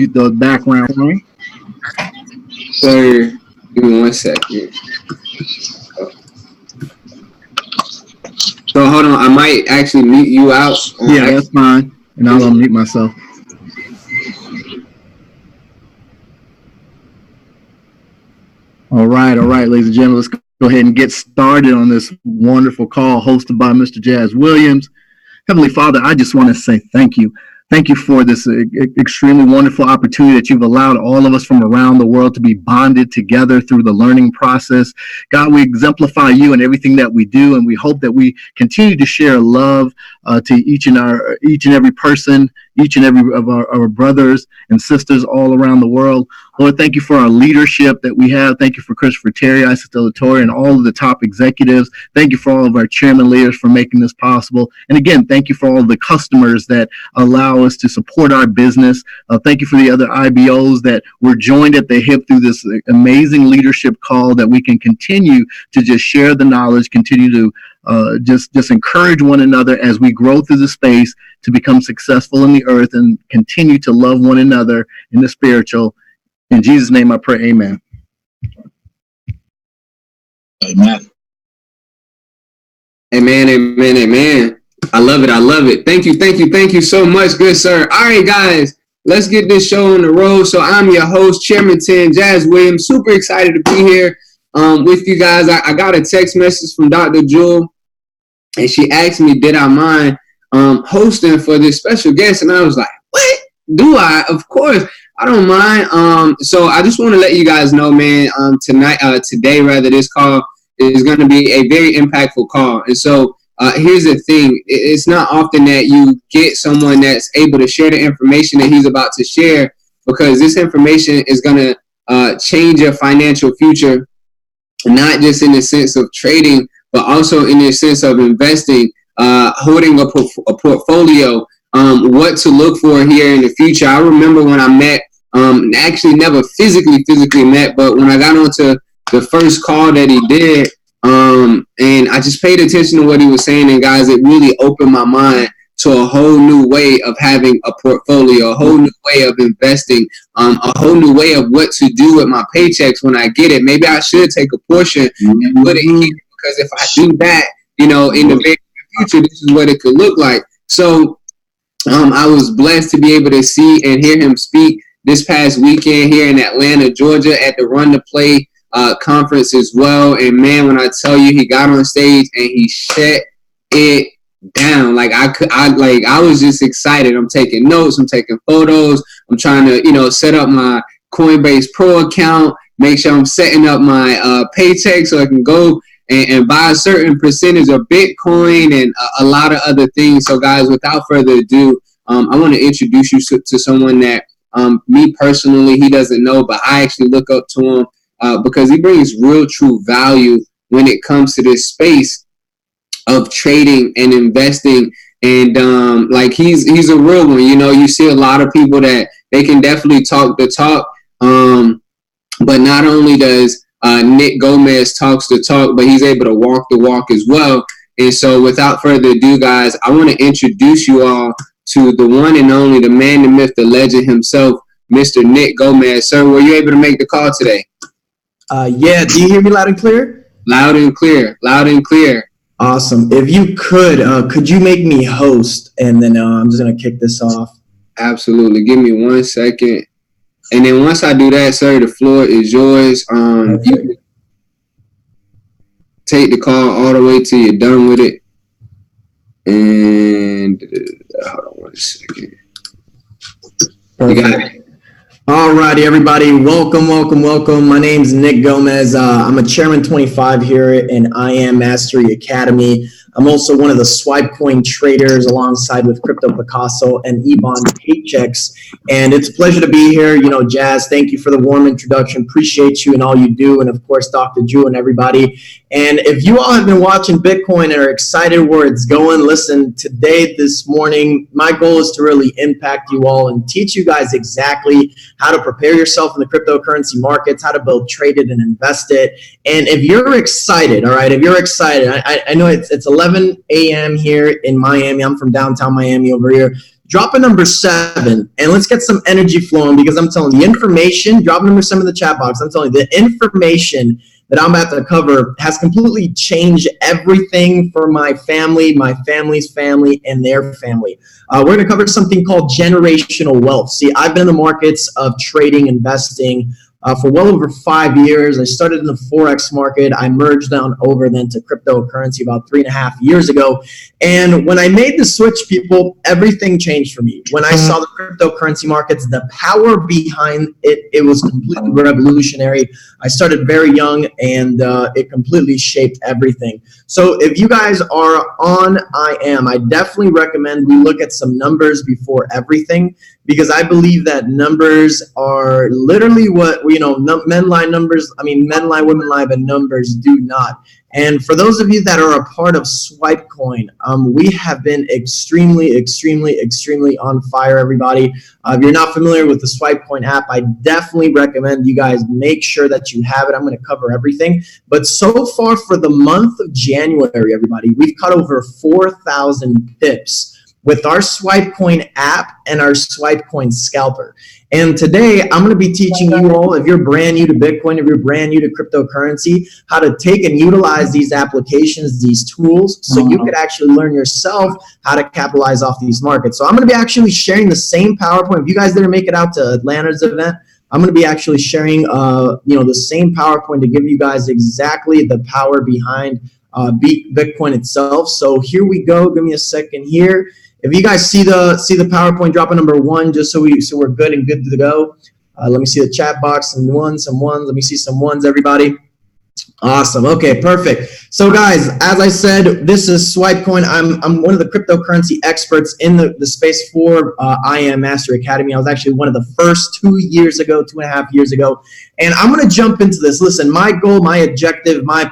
the background for me? Sir, give me 1 second. So hold on, I might actually mute you out. Yeah, that's fine. And I'll unmute myself. All right, ladies and gentlemen, let's go ahead and get started on this wonderful call hosted by Mr. Jazz Williams. Heavenly Father, I just want to say thank you. Thank you for this extremely wonderful opportunity that you've allowed all of us from around the world to be bonded together through the learning process. God, we exemplify you in everything that we do, and we hope that we continue to share love to each and every person, each and every of our brothers and sisters all around the world. Lord, thank you for our leadership that we have. Thank you for Christopher Terry, Sister Latoya, and all of the top executives. Thank you for all of our chairman leaders for making this possible. And again, thank you for all of the customers that allow us to support our business. Thank you for the other IBOs that were joined at the hip through this amazing leadership call, that we can continue to just share the knowledge, continue to just encourage one another as we grow through the space to become successful in the earth and continue to love one another in the spiritual. In Jesus' name I pray, amen. Amen. Amen, amen, amen. I love it. Thank you so much, good sir. All right, guys, let's get this show on the road. So I'm your host, Chairman 10, Jazz Williams. Super excited to be here with you guys. I got a text message from Dr. Jewel, and she asked me, did I mind hosting for this special guest? And I was like, what? Do I? Of course. I don't mind. So I just want to let you guys know, man, today, this call is going to be a very impactful call. And so here's the thing. It's not often that you get someone that's able to share the information that he's about to share, because this information is going to change your financial future, not just in the sense of trading, but also in the sense of investing, holding a portfolio, what to look for here in the future. I remember when I met, actually never physically met, but when I got onto the first call that he did, and I just paid attention to what he was saying, and guys, it really opened my mind to a whole new way of having a portfolio, a whole new way of investing, a whole new way of what to do with my paychecks when I get it. Maybe I should take a portion and put it here, because if I do that, in the very future, this is what it could look like. So I was blessed to be able to see and hear him speak this past weekend here in Atlanta, Georgia, at the Run to Play conference as well. And man, when I tell you, he got on stage and he shut it down. I was just excited. I'm taking notes. I'm taking photos. I'm trying to, set up my COINBASE Pro account, make sure I'm setting up my paycheck so I can go and buy a certain percentage of Bitcoin and a lot of other things. So guys, without further ado, I want to introduce you to someone that me personally, he doesn't know, but I actually look up to him because he brings real true value when it comes to this space of trading and investing. And he's a real one. You see a lot of people that they can definitely talk the talk, but not only does Nick Gomez talks the talk, but he's able to walk the walk as well. And so without further ado, guys, I want to introduce you all to the one and only, the man, the myth, the legend himself, Mr. Nick Gomez. Sir, were you able to make the call today? Yeah. Do you hear me loud and clear? Loud and clear. Awesome. If you could you make me host? And then I'm just going to kick this off. Absolutely. Give me 1 second. And then once I do that, sir, the floor is yours. You can take the call all the way till you're done with it. And hold on 1 second. You got it. All righty, everybody. Welcome. My name's Nick Gomez. I'm a Chairman 25 here in I Am Mastery Academy. I'm also one of the swipe coin traders alongside with Crypto Picasso and Ebon Paychecks. And it's a pleasure to be here. Jazz, thank you for the warm introduction. Appreciate you and all you do. And of course, Dr. Drew and everybody. And if you all have been watching Bitcoin and are excited where it's going, listen, this morning, my goal is to really impact you all and teach you guys exactly how to prepare yourself in the cryptocurrency markets, how to build, trade it, and invest it. And if you're excited, all right, I know it's 11 a.m. here in Miami. I'm from downtown Miami over here. drop a number 7, and let's get some energy flowing, because I'm telling you, the information, drop number 7 in the chat box. I'm telling you, the information that I'm about to cover has completely changed everything for my family, my family's family, and their family. We're going to cover something called generational wealth. See, I've been in the markets of trading, investing, for well over 5 years. I started in the Forex market. I merged on over then to cryptocurrency about 3.5 years ago. And when I made the switch, people, everything changed for me. When I saw the cryptocurrency markets, the power behind it, it was completely revolutionary. I started very young, and it completely shaped everything. So if you guys are on I definitely recommend we look at some numbers before everything, because I believe that numbers are literally what, men lie, numbers, men lie, women lie, but numbers do not. And for those of you that are a part of SwipeCoin, we have been extremely on fire, everybody. If you're not familiar with the SwipeCoin app, I definitely recommend you guys make sure that you have it. I'm going to cover everything. But so far for the month of January, everybody, we've cut over 4,000 pips with our SwipeCoin app and our SwipeCoin scalper. And today I'm going to be teaching you all, if you're brand new to Bitcoin, if you're brand new to cryptocurrency, how to take and utilize these applications, these tools, so you could actually learn yourself how to capitalize off these markets. So I'm going to be actually sharing the same PowerPoint. If you guys didn't make it out to Atlanta's event, I'm going to be actually sharing the same PowerPoint to give you guys exactly the power behind Bitcoin itself. So here we go. Give me a second here. If you guys see the PowerPoint, drop a number 1 just so we're good and good to go. Let me see the chat box, some ones. Let me see some ones, everybody. Awesome. Okay, perfect. So guys, as I said, this is SwipeCoin. I'm one of the cryptocurrency experts in the space for I Am Mastery Academy. I was actually one of the first 2.5 years ago. And I'm going to jump into this. Listen, my goal, my objective, my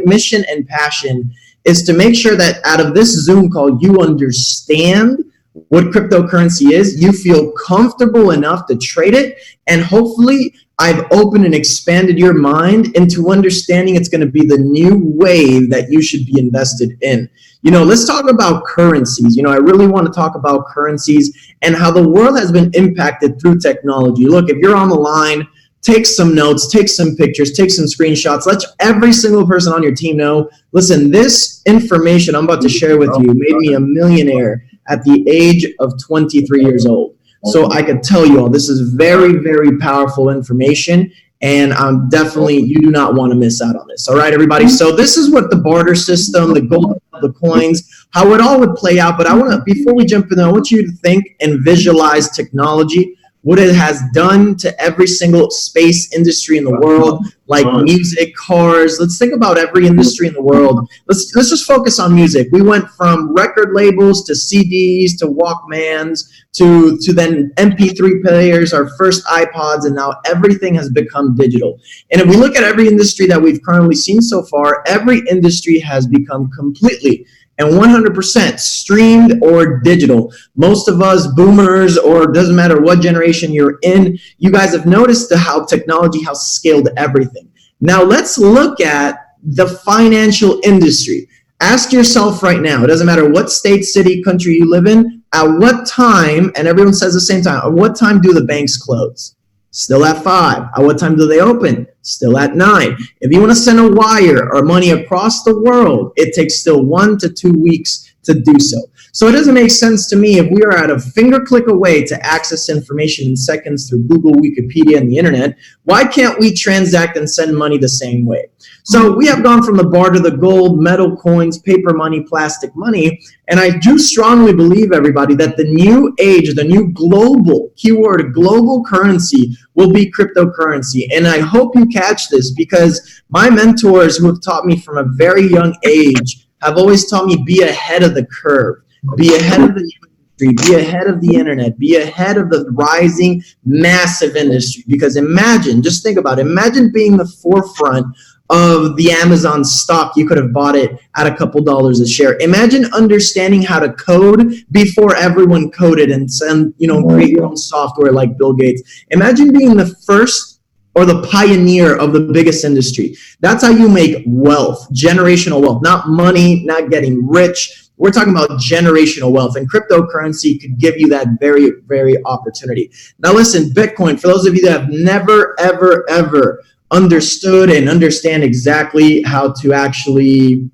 mission and passion is to make sure that out of this Zoom call, you understand what cryptocurrency is, you feel comfortable enough to trade it, and hopefully I've opened and expanded your mind into understanding it's going to be the new wave that you should be invested in. Let's talk about currencies. I really want to talk about currencies and how the world has been impacted through technology. Look, if you're on the line, take some notes, take some pictures, take some screenshots. Let every single person on your team know, listen, this information I'm about to share with you made me a millionaire at the age of 23 years old. So I could tell you all, this is very, very powerful information, and you do not want to miss out on this. All right, everybody. So this is what the barter system, the gold, the coins, how it all would play out. But before we jump in, I want you to think and visualize technology, what it has done to every single space industry in the world, like music, cars. Let's think about every industry in the world. Let's just focus on music. We went from record labels to CDs to Walkmans to then MP3 players, our first iPods, and now everything has become digital. And if we look at every industry that we've currently seen so far, every industry has become completely and 100% streamed or digital. Most of us boomers, or doesn't matter what generation you're in, you guys have noticed how technology has scaled everything. Now let's look at the financial industry. Ask yourself right now, it doesn't matter what state, city, country you live in, at what time, and everyone says the same time, at what time do the banks close? Still at 5. At what time do they open? Still at 9. If you want to send a wire or money across the world, it takes still 1 to 2 weeks to do so. So it doesn't make sense to me, if we are at a finger click away to access information in seconds through Google, Wikipedia, and the internet, why can't we transact and send money the same way? So we have gone from the barter, the gold, metal coins, paper money, plastic money, and I do strongly believe, everybody, that the new age, the new global, keyword global currency will be cryptocurrency. And I hope you catch this, because my mentors who have taught me from a very young age have always taught me, be ahead of the curve, be ahead of the industry, be ahead of the internet, be ahead of the rising massive industry. Because imagine, just think about it, imagine being the forefront of the Amazon stock. You could have bought it at a couple dollars a share. Imagine understanding how to code before everyone coded and create your own software like Bill Gates. Imagine being the first or the pioneer of the biggest industry. That's how you make wealth, generational wealth, not money, not getting rich. We're talking about generational wealth, and cryptocurrency could give you that very, very opportunity. Now listen, Bitcoin, for those of you that have never, ever, ever understood and understand exactly how to actually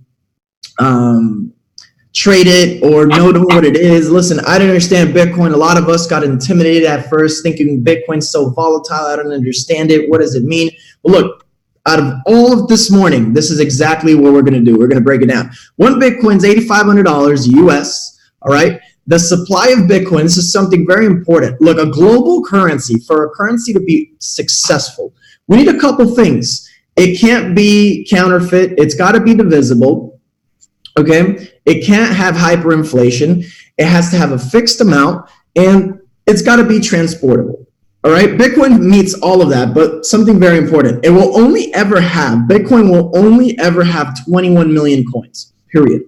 trade it or know what it is. Listen, I didn't understand Bitcoin. A lot of us got intimidated at first thinking Bitcoin's so volatile. I don't understand it. What does it mean? Well, look, out of all of this morning, this is exactly what we're going to do. We're going to break it down. One Bitcoin's $8,500 US. All right. The supply of Bitcoin, this is something very important. Look, a global currency, for a currency to be successful, we need a couple things. It can't be counterfeit. It's got to be divisible. Okay. It can't have hyperinflation. It has to have a fixed amount, and it's got to be transportable. All right. Bitcoin meets all of that, but something very important. Bitcoin will only ever have 21 million coins, period.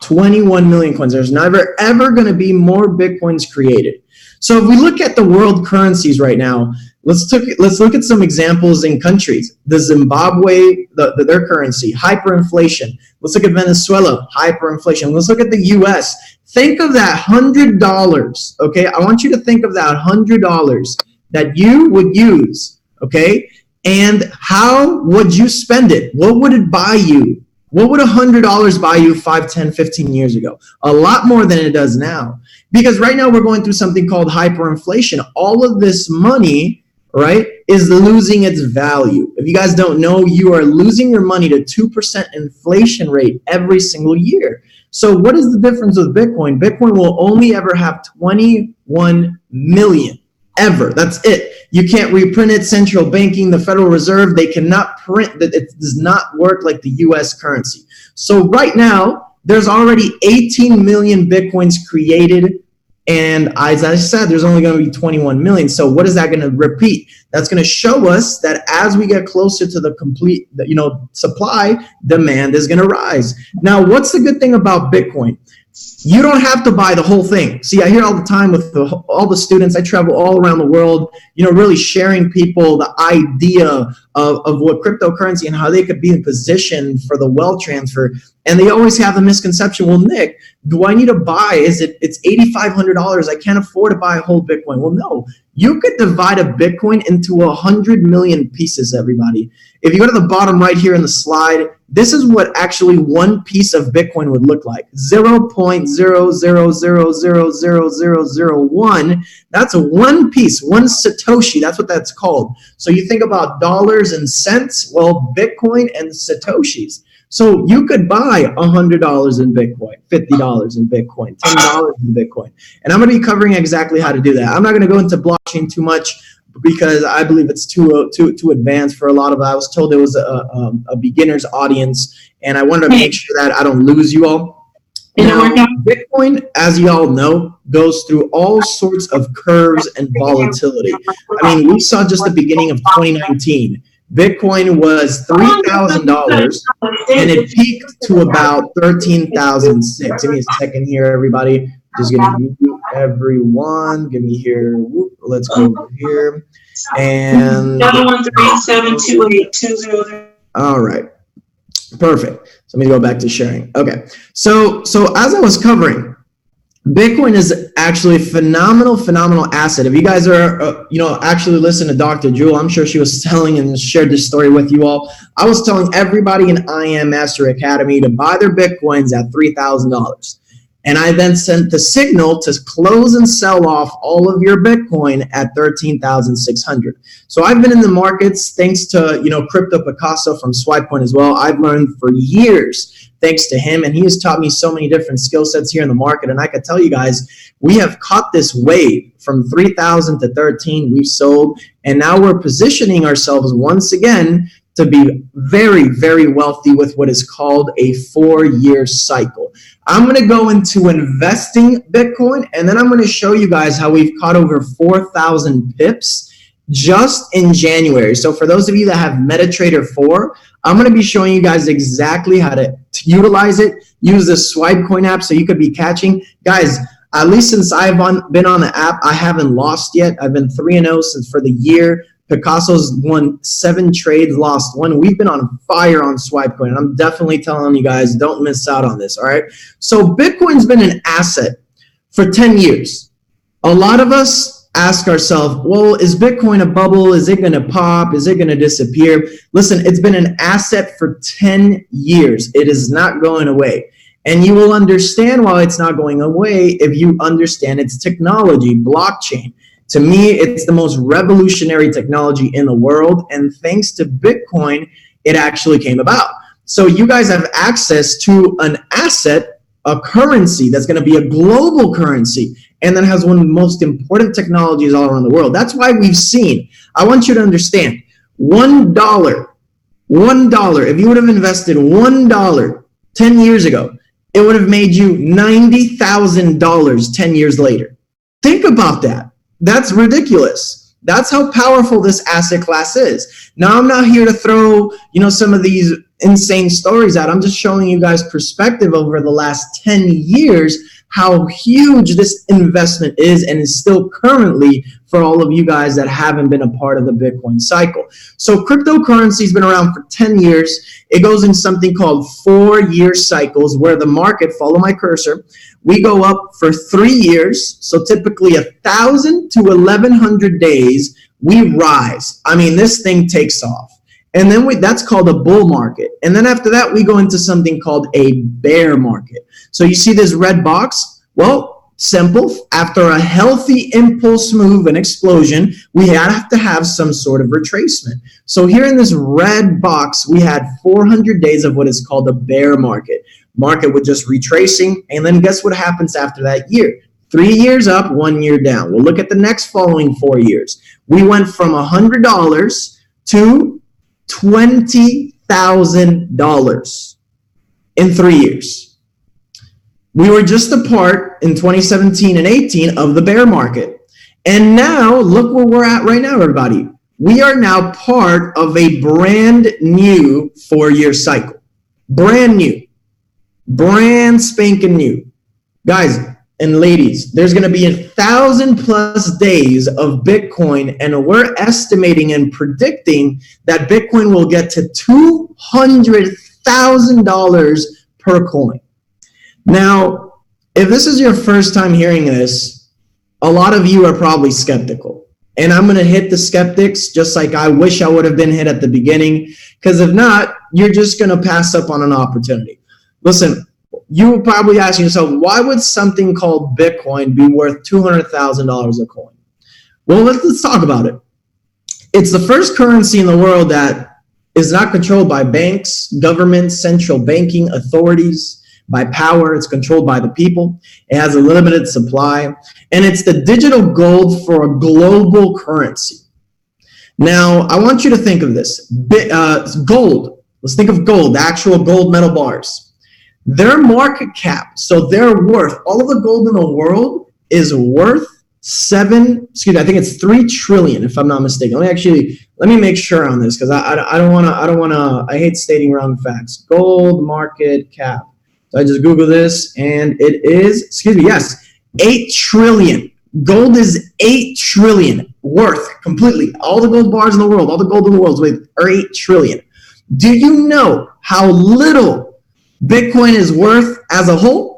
21 million coins. There's never, ever going to be more Bitcoins created. So if we look at the world currencies right now, let's look at some examples in countries. The Zimbabwe, their currency, hyperinflation. Let's look at Venezuela, hyperinflation. Let's look at the US. Think of that $100, okay? I want you to think of that $100 that you would use, okay? And how would you spend it? What would it buy you? What would $100 buy you 5, 10, 15 years ago? A lot more than it does now. Because right now we're going through something called hyperinflation. All of this money, right, is losing its value. If you guys don't know, you are losing your money to 2% inflation rate every single year. So what is the difference with Bitcoin? Bitcoin will only ever have 21 million, ever. That's it. You can't reprint it. Central banking, the Federal Reserve, they cannot print that. It does not work like the US currency. So right now, there's already 18 million Bitcoins created. And as I said, there's only going to be 21 million. So what is that going to repeat? That's going to show us that as we get closer to the complete, supply, demand is going to rise. Now, what's the good thing about Bitcoin? You don't have to buy the whole thing. See, I hear all the time with all the students. I travel all around the world, really sharing people the idea of what cryptocurrency and how they could be in position for the wealth transfer. And they always have the misconception, well, Nick, do I need to buy? It's $8,500. I can't afford to buy a whole Bitcoin. Well, no, you could divide a Bitcoin into 100 million pieces, everybody. If you go to the bottom right here in the slide, this is what actually one piece of Bitcoin would look like. 0.000000001. That's a one piece, one Satoshi. That's what that's called. So you think about dollars and cents, well, Bitcoin and Satoshis. So you could buy $100 in Bitcoin, $50 in Bitcoin, $10 in Bitcoin. And I'm going to be covering exactly how to do that. I'm not going to go into blockchain too much because I believe it's too advanced for a lot of it. I was told it was a beginner's audience, and I wanted to make sure that I don't lose you all. Now, Bitcoin, as you all know, goes through all sorts of curves and volatility. I mean, we saw just the beginning of 2019. Bitcoin was $3,000 and it peaked to about $13,006. Give me a second here, everybody. Just gonna mute everyone. Give me here. Whoop, let's go over here. And 713-728-203. all right. Perfect. So let me go back to sharing. Okay. So as I was covering, Bitcoin is actually a phenomenal asset. If you guys are, actually listen to Dr. Jewel, I'm sure she was telling and shared this story with you all. I was telling everybody in I Am Mastery Academy to buy their Bitcoins at $3,000. And I then sent the signal to close and sell off all of your Bitcoin at $13,600. So I've been in the markets thanks to, Crypto Picasso from SwipeCoin as well. I've learned for years thanks to him, and he has taught me so many different skill sets here in the market. And I can tell you guys, we have caught this wave from 3,000 to 13. We've sold, and now we're positioning ourselves once again to be very, very wealthy with what is called a 4-year cycle. I'm going to go into investing Bitcoin, and then I'm going to show you guys how we've caught over 4,000 pips just in January. So for those of you that have MetaTrader 4, I'm going to be showing you guys exactly how to utilize it. Use the SwipeCoin app so you could be catching. Guys, at least since I've been on the app, I haven't lost yet. I've been 3-0 since for the year. Picasso's won 7 trades, lost 1. We've been on fire on Swipecoin, and I'm definitely telling you guys, don't miss out on this, all right? So Bitcoin's been an asset for 10 years. A lot of us ask ourselves, well, is Bitcoin a bubble? Is it going to pop? Is it going to disappear? Listen, it's been an asset for 10 years. It is not going away. And you will understand why it's not going away if you understand its technology, blockchain. To me, it's the most revolutionary technology in the world. And thanks to Bitcoin, it actually came about. So you guys have access to an asset, a currency that's going to be a global currency, and that has one of the most important technologies all around the world. That's why we've seen, I want you to understand, $1, if you would have invested $1 10 years ago, it would have made you $90,000 10 years later. Think about that. That's ridiculous. That's how powerful this asset class is. Now, I'm not here to throw, some of these insane stories out. I'm just showing you guys perspective over the last 10 years, how huge this investment is and is still currently for all of you guys that haven't been a part of the Bitcoin cycle. So cryptocurrency has been around for 10 years. It goes in something called 4-year cycles where the market, follow my cursor, we go up for 3 years. So typically 1,000 to 1,100 days, we rise. I mean, this thing takes off. And then that's called a bull market. And then after that, we go into something called a bear market. So you see this red box? Well, simple. After a healthy impulse move and explosion, we have to have some sort of retracement. So here in this red box, we had 400 days of what is called a bear market. Market with just retracing. And then guess what happens after that year? 3 years up, 1 year down. We'll look at the next following 4 years. We went from $100 to $20,000 in 3 years. We were just a part in 2017 and 18 of the bear market. And now look where we're at right now, everybody. We are now part of a brand new 4-year cycle. Brand new. Brand spanking new. Guys and ladies, there's going to be 1,000+ days of Bitcoin, and we're estimating and predicting that Bitcoin will get to $200,000 per coin. Now, if this is your first time hearing this, a lot of you are probably skeptical. And I'm going to hit the skeptics just like I wish I would have been hit at the beginning, because if not, you're just going to pass up on an opportunity. Listen, you will probably ask yourself, why would something called Bitcoin be worth $200,000 a coin? Well, let's talk about it. It's the first currency in the world that is not controlled by banks, governments, central banking authorities, by power. It's controlled by the people. It has a limited supply, and it's the digital gold for a global currency. Now, I want you to think of this. Gold. Let's think of gold, the actual gold metal bars. Their market cap, so their worth, all of the gold in the world is worth I think it's 3 trillion, if I'm not mistaken. Let me make sure on this, because I don't want to, I hate stating wrong facts. Gold market cap. So I just Google this, and it is, 8 trillion. Gold is 8 trillion worth completely. All the gold bars in the world, all the gold in the world are 8 trillion. Do you know how little Bitcoin is worth as a whole?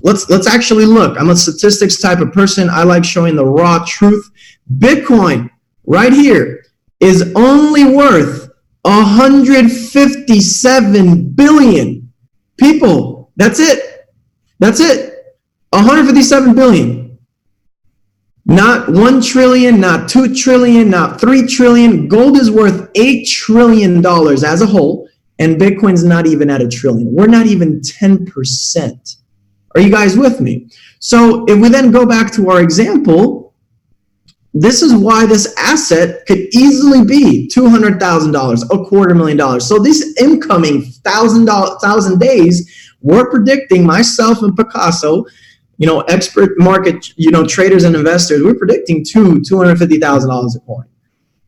Let's actually look. I'm a statistics type of person. I like showing the raw truth. Bitcoin right here is only worth 157 billion. People, that's it. 157 billion. Not 1 trillion, not 2 trillion, not 3 trillion. Gold is worth $8 trillion as a whole, and Bitcoin's not even at $1 trillion. We're not even 10%. Are you guys with me? So if we then go back to our example, this is why this asset could easily be $200,000, $250,000. So these incoming 1,000 days, we're predicting, myself and Picasso, expert market, traders and investors, we're predicting $250,000 a coin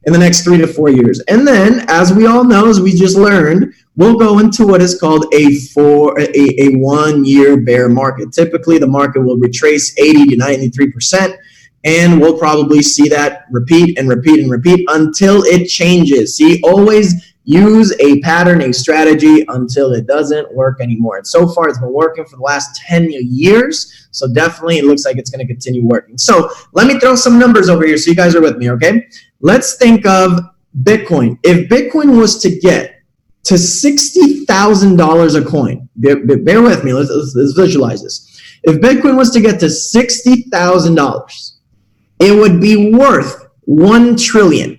in the next 3 to 4 years. And then, as we all know, as we just learned, we'll go into what is called a 1-year bear market. Typically, the market will retrace 80 to 93%. and we'll probably see that repeat and repeat and repeat until it changes. See, always use a pattern, a strategy until it doesn't work anymore. And so far, it's been working for the last 10 years. So definitely, it looks like it's going to continue working. So let me throw some numbers over here so you guys are with me, okay? Let's think of Bitcoin. If Bitcoin was to get to $60,000 a coin, bear with me, let's visualize this. If Bitcoin was to get to $60,000, it would be worth 1 trillion.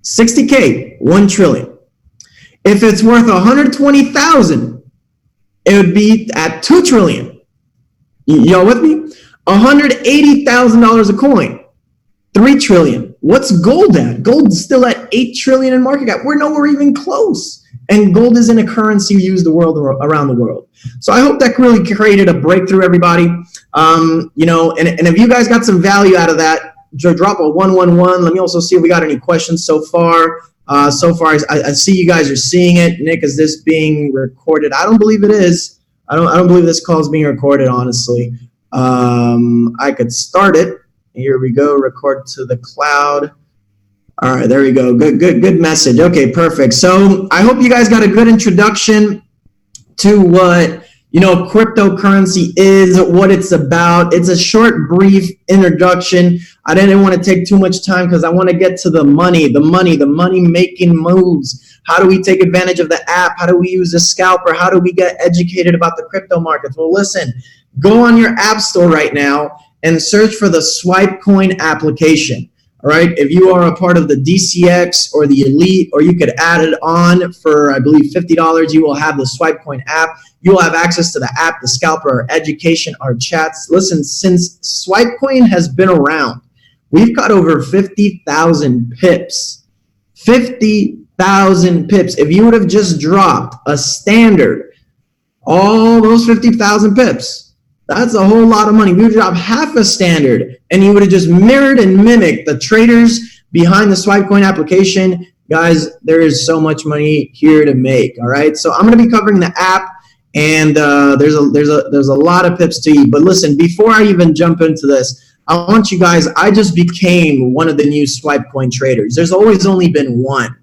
60K, 1 trillion. If it's worth 120,000, it would be at 2 trillion. Y'all with me? $180,000 a coin, 3 trillion. What's gold at? Gold's still at 8 trillion in market cap. We're nowhere even close. And gold isn't a currency used around the world. So I hope that really created a breakthrough, everybody. You know, and if you guys got some value out of that, drop a 111. Let me also see if we got any questions so far. I see you guys are seeing it. Nick, is this being recorded? I don't believe it is. I don't believe this call is being recorded, honestly. I could start it. Here we go. Record to the cloud. All right, there we go. Good message. Okay, perfect. So I hope you guys got a good introduction to what, you know, cryptocurrency is, what it's about. It's a short, brief introduction. I didn't want to take too much time because I want to get to the money making moves. How do we take advantage of the app? How do we use a scalper? How do we get educated about the crypto markets? Well, listen, go on your app store right now and search for the SwipeCoin application. All right, if you are a part of the DCX or the Elite, or you could add it on for, I believe, $50, you will have the SwipeCoin app. You will have access to the app, the scalper, our education, our chats. Listen, since SwipeCoin has been around, we've got over 50,000 pips. 50,000 pips. If you would have just dropped a standard, all those 50,000 pips, that's a whole lot of money. We would drop half a standard, and you would have just mirrored and mimicked the traders behind the SwipeCoin application. Guys, there is so much money here to make. All right, so I'm going to be covering the app, and there's a lot of pips to eat. But listen, before I even jump into this, I want you guys. I just became one of the new SwipeCoin traders. There's always only been one.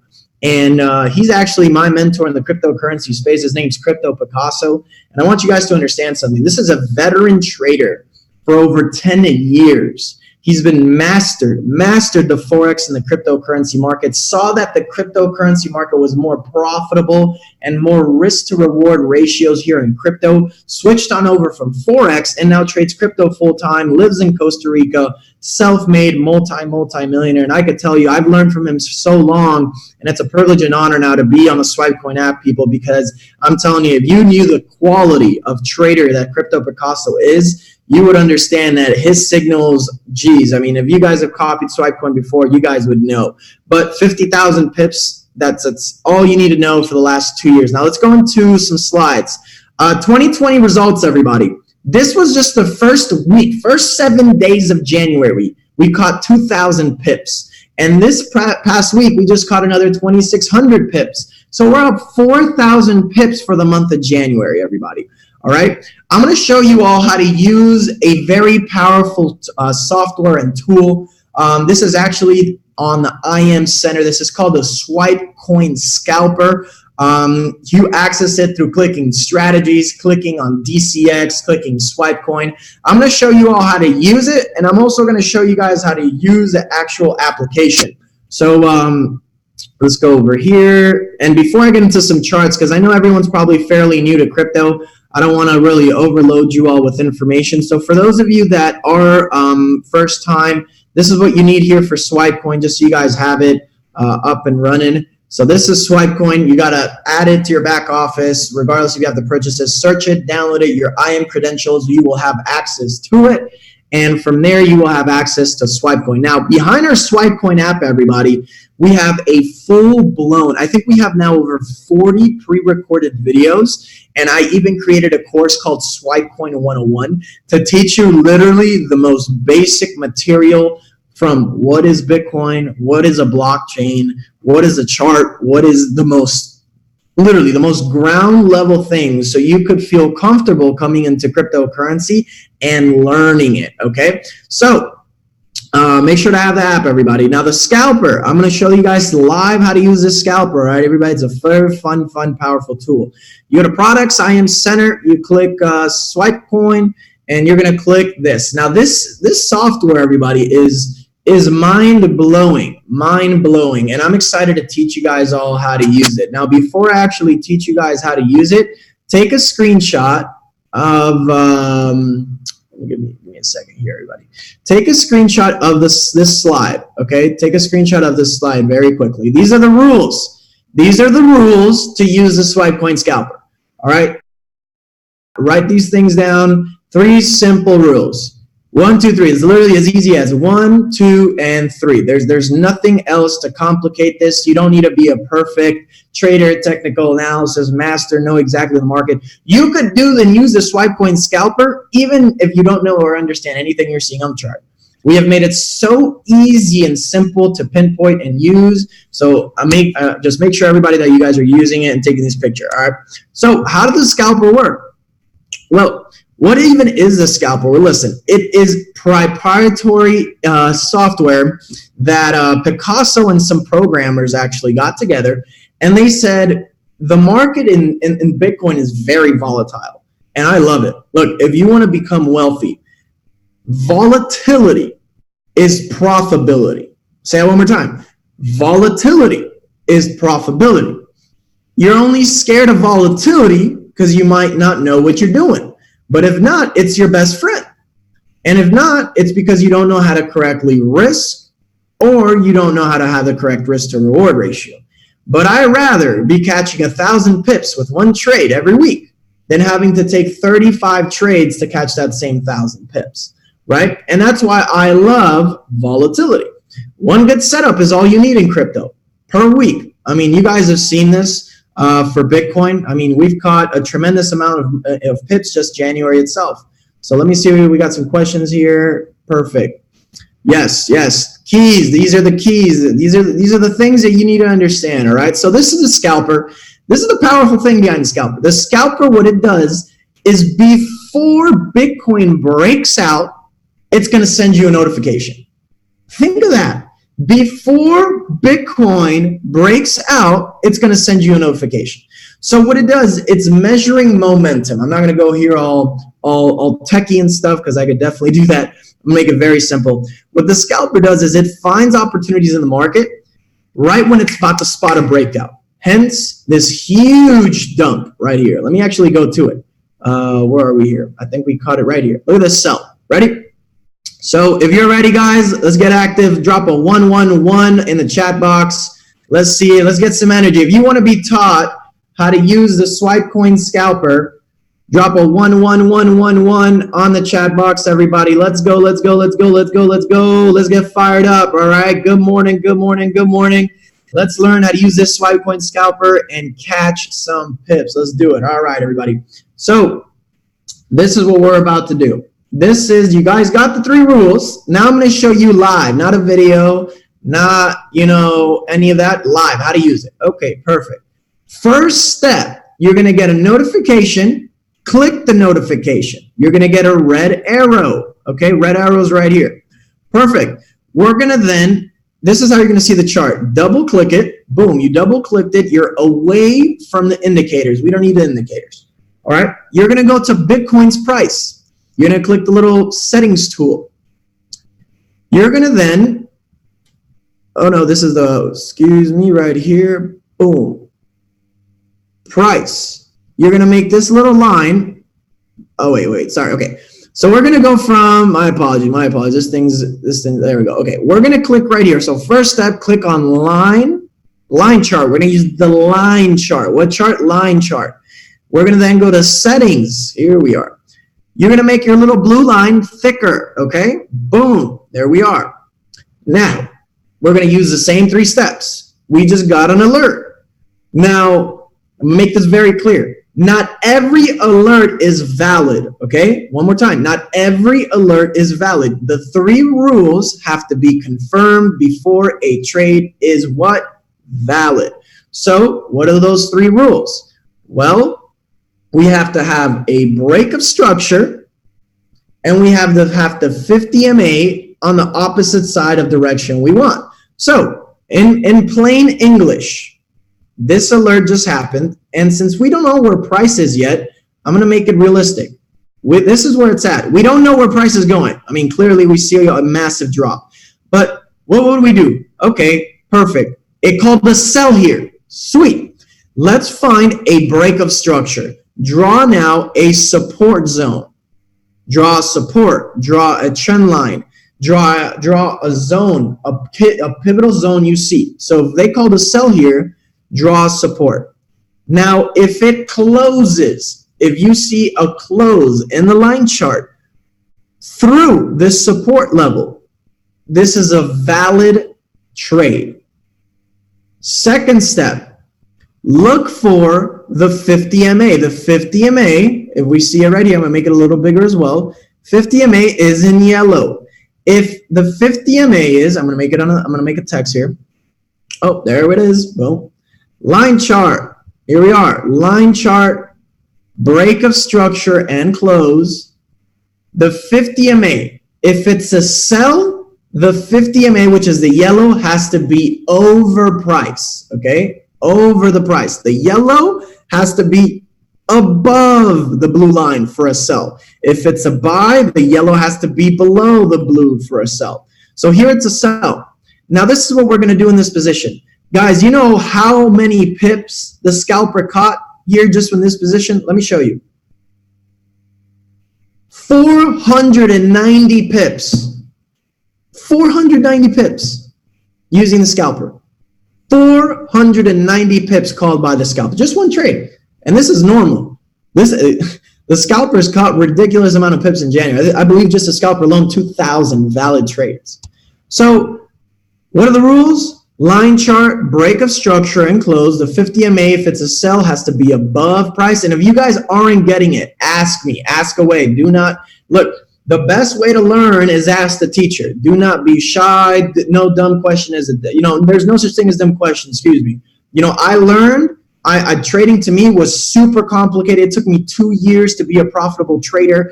And he's actually my mentor in the cryptocurrency space. His name's Crypto Picasso. And I want you guys to understand something. This is a veteran trader for over 10 years. He's been mastered the Forex and the cryptocurrency market, saw that the cryptocurrency market was more profitable and more risk to reward ratios here in crypto, switched on over from Forex and now trades crypto full time, lives in Costa Rica, self-made multi-millionaire. And I could tell you, I've learned from him so long, and it's a privilege and honor now to be on the SwipeCoin app, people, because I'm telling you, if you knew the quality of trader that Crypto Picasso is, you would understand that his signals, geez, I mean, if you guys have copied SwipeCoin before, you guys would know. But 50,000 pips, that's all you need to know for the last 2 years. Now let's go into some slides. 2020 results, everybody. This was just the first week, first 7 days of January. We caught 2,000 pips. And this past week, we just caught another 2,600 pips. So we're up 4,000 pips for the month of January, everybody. All right, I'm going to show you all how to use a very powerful software and tool. This is actually on the IM Center. This is called the SwipeCoin Scalper. You access it through clicking strategies, clicking on DCX, clicking SwipeCoin. I'm going to show you all how to use it, and I'm also going to show you guys how to use the actual application. So let's go over here. And before I get into some charts, because I know everyone's probably fairly new to crypto, I don't want to really overload you all with information. So for those of you that are first time, this is what you need here for SwipeCoin, just so you guys have it up and running. So this is SwipeCoin. You got to add it to your back office, regardless if you have the purchases. Search it, download it, your IM credentials, you will have access to it. And from there, you will have access to SwipeCoin. Now, behind our SwipeCoin app, everybody, we have a full-blown, I think we have now over 40 pre-recorded videos. And I even created a course called SwipeCoin 101 to teach you literally the most basic material from what is Bitcoin, what is a blockchain, what is a chart, what is the most Literally the most ground level things so you could feel comfortable coming into cryptocurrency and learning it, okay? So make sure to have the app, everybody. Now the scalper, I'm going to show you guys live how to use this scalper, all right, everybody? It's a very fun, powerful tool. You go to products, IM Center, you click swipe coin, and you're going to click this. Now this software, everybody, is mind-blowing, and I'm excited to teach you guys all how to use it. Now, before I actually teach you guys how to use it, take a screenshot of, give me a second here, everybody. Take a screenshot of this slide, okay? Take a screenshot of this slide very quickly. These are the rules. These are the rules to use the swipe coin scalper, all right? Write these things down. 3 simple rules. 1, 2, 3. It's literally as easy as 1, 2, and 3. There's nothing else to complicate this. You don't need to be a perfect trader, technical analysis master, know exactly the market. You could do and use the swipe coin scalper even if you don't know or understand anything you're seeing on the chart. We have made it so easy and simple to pinpoint and use. So just make sure everybody that you guys are using it and taking this picture. All right. So how does the scalper work? Well, what even is a scalper? Well, listen, it is proprietary software that Picasso and some programmers actually got together, and they said the market in Bitcoin is very volatile, and I love it. Look, if you want to become wealthy, volatility is profitability. Say it one more time. Volatility is profitability. You're only scared of volatility because you might not know what you're doing. But if not, it's your best friend. And if not, it's because you don't know how to correctly risk, or you don't know how to have the correct risk to reward ratio. But I'd rather be catching 1,000 pips with 1 trade every week than having to take 35 trades to catch that same 1,000 pips, right? And that's why I love volatility. 1 good setup is all you need in crypto per week. I mean, you guys have seen this. For Bitcoin, I mean, we've caught a tremendous amount of pips just January itself. So let me see, we got some questions here. Perfect. Yes. Keys. These are the keys. These are the things that you need to understand. All right. So this is a scalper. This is the powerful thing behind the scalper. The scalper, what it does is before Bitcoin breaks out, it's going to send you a notification. Think of that. Before Bitcoin breaks out, it's going to send you a notification. So what it does, it's measuring momentum. I'm not going to go here all techie and stuff because I could definitely do that. I'll make it very simple. What the scalper does is it finds opportunities in the market right when it's about to spot a breakout. Hence, this huge dump right here. Let me actually go to it. Where are we here? I think we caught it right here. Look at this sell. Ready? So if you're ready, guys, let's get active. Drop a 111 in the chat box. Let's see it. Let's get some energy. If you want to be taught how to use the swipe coin scalper, drop a 11111 on the chat box, everybody. Let's go. Let's get fired up. All right. Good morning. Let's learn how to use this swipe coin scalper and catch some pips. Let's do it. All right, everybody. So this is what we're about to do. This is, you guys got the 3 rules. Now I'm going to show you live, not a video, not, any of that, live, how to use it. Okay, perfect. First step, you're going to get a notification. Click the notification. You're going to get a red arrow. Okay, red arrow's right here. Perfect. We're going to then, this is how you're going to see the chart. Double click it. Boom, you double clicked it. You're away from the indicators. We don't need the indicators. All right, you're going to go to Bitcoin's price. You're going to click the little settings tool. You're going to then, oh no, this is the, excuse me, right here. Boom. Price. You're going to make this little line. Oh, wait, sorry. Okay. So we're going to go from, my apologies. This thing, there we go. Okay. We're going to click right here. So first step, click on line chart. We're going to use the line chart. What chart? Line chart. We're going to then go to settings. Here we are. You're going to make your little blue line thicker, okay? Boom, there we are. Now, we're going to use the same 3 steps. We just got an alert. Now, make this very clear. Not every alert is valid, okay? One more time. Not every alert is valid. The 3 rules have to be confirmed before a trade is what? Valid. So what are those 3 rules? Well, we have to have a break of structure, and we have to have the 50 MA on the opposite side of direction we want. So in plain English, this alert just happened, and since we don't know where price is yet, I'm gonna make it realistic. This is where it's at. We don't know where price is going. I mean, clearly we see a massive drop, but what would we do? Okay, perfect. It called the sell here. Sweet. Let's find a break of structure. Draw now a support zone. Draw a support. Draw a trend line. Draw a zone, a pivotal zone you see. So if they call the sell here, draw support. Now, if it closes, if you see a close in the line chart through this support level, this is a valid trade. Second step, look for the 50 MA. The 50 MA, if we see it right here, I'm gonna make it a little bigger as well. 50 MA is in yellow. If the 50 MA is, I'm gonna make a text here. Oh, there it is. Well, line chart. Here we are. Line chart, break of structure and close. The 50 MA. If it's a sell, the 50 MA, which is the yellow, has to be over price, okay? Over the price. The yellow has to be above the blue line for a sell. If it's a buy, the yellow has to be below the blue for a sell. So here it's a sell. Now this is what we're gonna do in this position. Guys, you know how many pips the scalper caught here just in this position? Let me show you. 490 pips. 490 pips using the scalper. 490 pips called by the scalper. Just one trade. And this is normal. The scalpers caught ridiculous amount of pips in January. I believe just the scalper alone, 2,000 valid trades. So what are the rules? Line chart, break of structure and close. The 50 MA, if it's a sell, has to be above price. And if you guys aren't getting it, ask me. Ask away. Do not look. The best way to learn is ask the teacher. Do not be shy. No dumb question is, there's no such thing as dumb question, excuse me. I learned, trading to me was super complicated. It took me 2 years to be a profitable trader.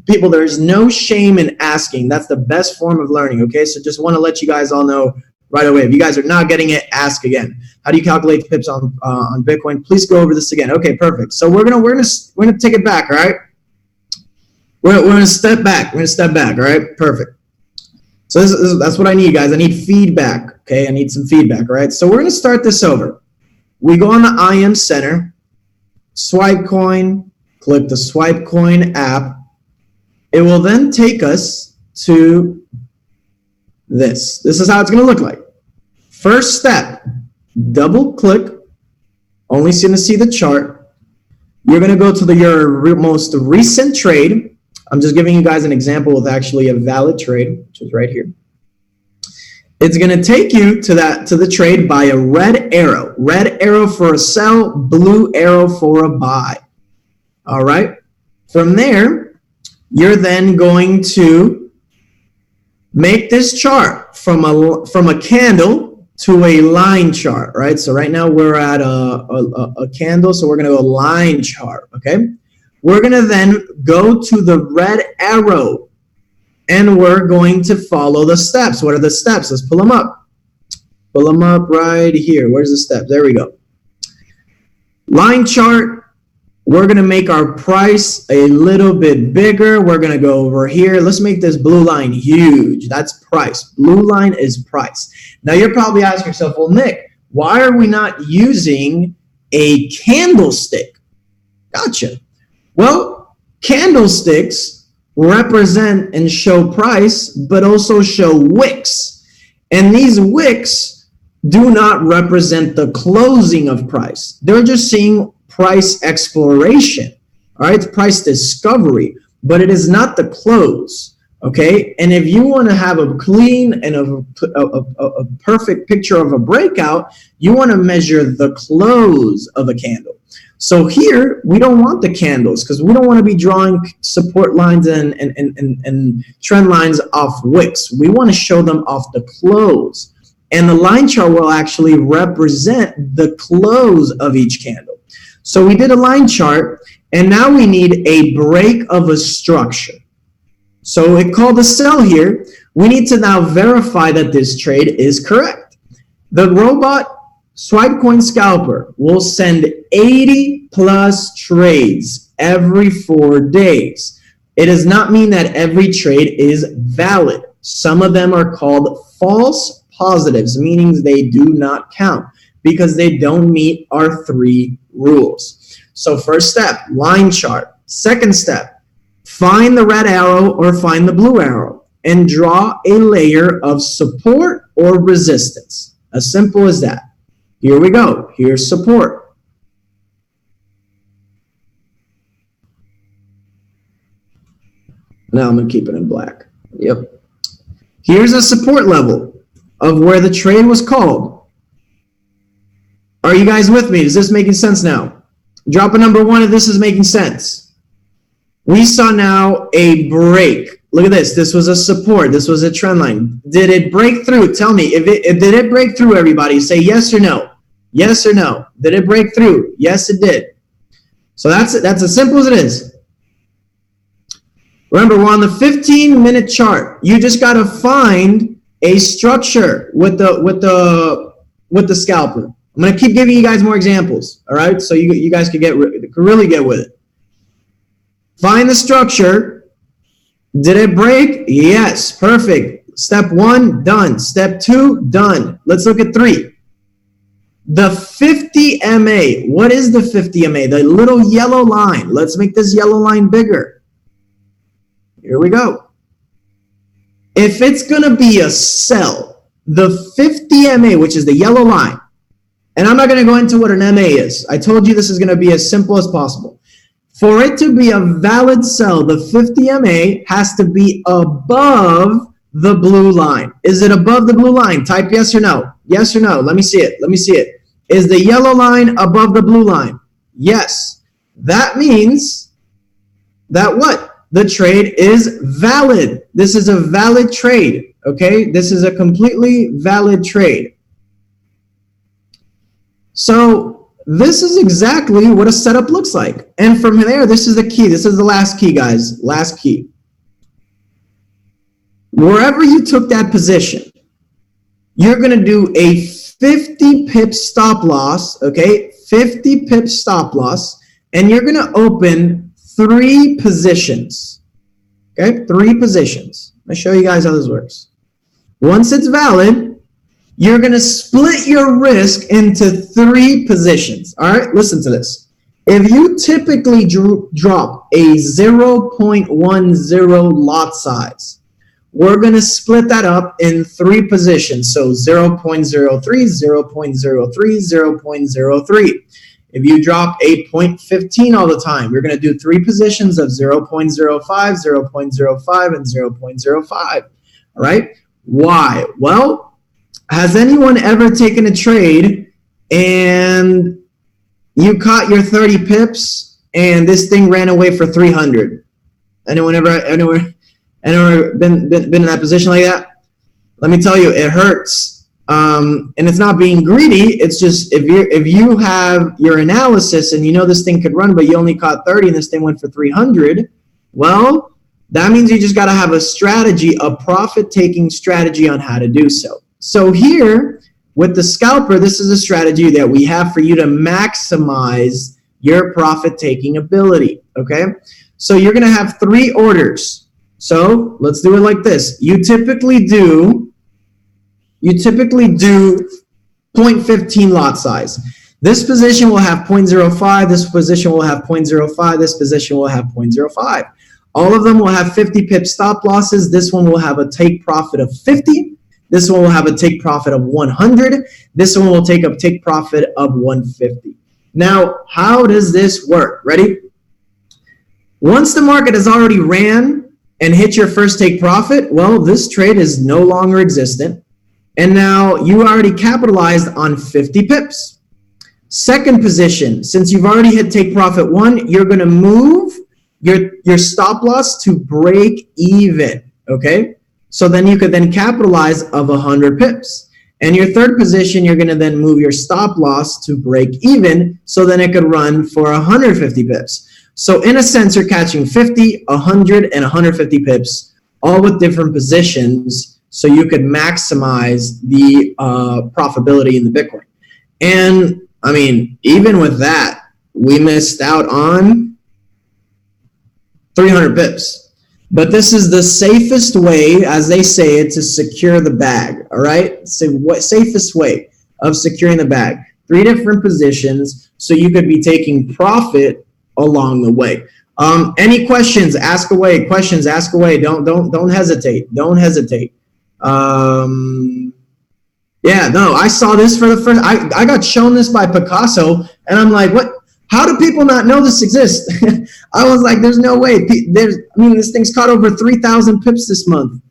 People, there's no shame in asking. That's the best form of learning, okay? So just want to let you guys all know right away. If you guys are not getting it, ask again. How do you calculate the pips on Bitcoin? Please go over this again. Okay, perfect. So we're gonna take it back, all right? We're gonna step back. We're gonna step back. All right, perfect. So that's what I need, guys. I need feedback. Okay, I need some feedback. All right. So we're gonna start this over. We go on the IM Center, swipe coin, click the swipe coin app. It will then take us to this. This is how it's gonna look like. First step: double click. Only gonna see the chart. You're gonna go to your most recent trade. I'm just giving you guys an example with actually a valid trade, which is right here. It's going to take you to the trade by a red arrow for a sell, blue arrow for a buy. All right. From there, you're then going to make this chart from a candle to a line chart, right? So right now we're at a candle, so we're going to go line chart, okay? We're going to then go to the red arrow, and we're going to follow the steps. What are the steps? Let's pull them up. Pull them up right here. Where's the step? There we go. Line chart. We're going to make our price a little bit bigger. We're going to go over here. Let's make this blue line huge. That's price. Blue line is price. Now, you're probably asking yourself, well, Nick, why are we not using a candlestick? Gotcha. Well, candlesticks represent and show price, but also show wicks. And these wicks do not represent the closing of price. They're just seeing price exploration, all right? Price discovery, but it is not the close, okay? And if you want to have a clean and a perfect picture of a breakout, you want to measure the close of a candle. So here, we don't want the candles because we don't want to be drawing support lines and trend lines off wicks. We want to show them off the close. And the line chart will actually represent the close of each candle. So we did a line chart, and now we need a break of a structure. So it called a sell here. We need to now verify that this trade is correct. The robot swipe coin scalper will send 80 plus trades every 4 days. It does not mean that every trade is valid. Some of them are called false positives, meaning they do not count because they don't meet our 3 rules. So first step, line chart. Second step, find the red arrow or find the blue arrow and draw a layer of support or resistance. As simple as that. Here we go. Here's support. Now I'm going to keep it in black. Yep. Here's a support level of where the trade was called. Are you guys with me? Is this making sense now? Drop a number 1 if this is making sense. We saw now a break. Look at this. This was a support. This was a trend line. Did it break through? Tell me. Did it break through, everybody? Say yes or no. Yes or no. Did it break through? Yes, it did. So that's as simple as it is. Remember, we're on the 15-minute chart. You just got to find a structure with the scalper. I'm going to keep giving you guys more examples, all right? So you guys could really get with it. Find the structure. Did it break? Yes, perfect. Step 1, done. Step 2, done. Let's look at 3. The 50 MA. What is the 50 MA? The little yellow line. Let's make this yellow line bigger. Here we go. If it's going to be a sell, the 50 MA, which is the yellow line, and I'm not going to go into what an MA is. I told you this is going to be as simple as possible. For it to be a valid sell, the 50 MA has to be above the blue line. Is it above the blue line? Type yes or no. Yes or no. Let me see it. Let me see it. Is the yellow line above the blue line? Yes. That means that what? The trade is valid. This is a valid trade. Okay? This is a completely valid trade. So this is exactly what a setup looks like. And from there, this is the key. This is the last key, guys. Last key. Wherever you took that position, you're going to do a 50 pip stop loss, okay? 50 pip stop loss, and you're going to open 3 positions, okay? 3 positions. I'll show you guys how this works. Once it's valid, you're going to split your risk into 3 positions, all right? Listen to this. If you typically drop a 0.10 lot size, we're going to split that up in 3 positions. So 0.03, 0.03, 0.03. If you drop a 0.15 all the time, you're going to do 3 positions of 0.05, 0.05, and 0.05. All right? Why? Well, has anyone ever taken a trade and you caught your 30 pips and this thing ran away for 300? Anyone ever been in that position like that? Let me tell you, it hurts. And it's not being greedy. It's just if you have your analysis and you know this thing could run, but you only caught 30 and this thing went for 300, well, that means you just got to have a strategy, a profit-taking strategy on how to do so. So here with the scalper, this is a strategy that we have for you to maximize your profit-taking ability. Okay, so you're going to have 3 orders. So let's do it like this. You typically do 0.15 lot size. This position will have 0.05. This position will have 0.05. This position will have 0.05. All of them will have 50 pip stop losses. This one will have a take profit of 50. This one will have a take profit of 100. This one will take a take profit of 150. Now, how does this work? Ready? Once the market has already ran and hit your first take profit, well, this trade is no longer existent. And now you already capitalized on 50 pips. Second position, since you've already hit take profit 1, you're going to move your stop loss to break even, okay? So then you could then capitalize of 100 pips. And your third position, you're going to then move your stop loss to break even, so then it could run for 150 pips. So in a sense, you're catching 50, 100, and 150 pips, all with different positions, so you could maximize the profitability in the Bitcoin. And I mean, even with that, we missed out on 300 pips. But this is the safest way, as they say it, to secure the bag, all right? So what safest way of securing the bag? 3 different positions, so you could be taking profit along the way. Any questions? Ask away. Questions? Ask away. Don't hesitate. Don't hesitate. Yeah, no, I saw this for the first. I got shown this by Picasso, and I'm like, what? How do people not know this exists? I was like, there's no way. This thing's caught over 3,000 pips this month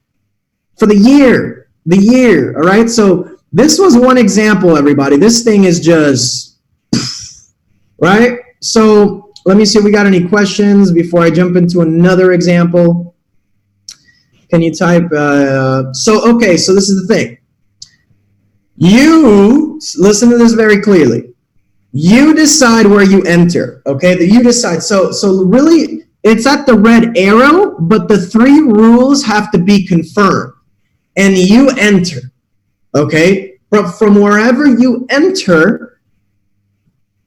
for the year. All right. So this was one example, everybody. This thing is just right. So let me see if we got any questions before I jump into another example. Can you type? Okay. So this is the thing. You listen to this very clearly. You decide where you enter, okay? You decide. So really, it's at the red arrow, but the 3 rules have to be confirmed. And you enter, okay? But from wherever you enter,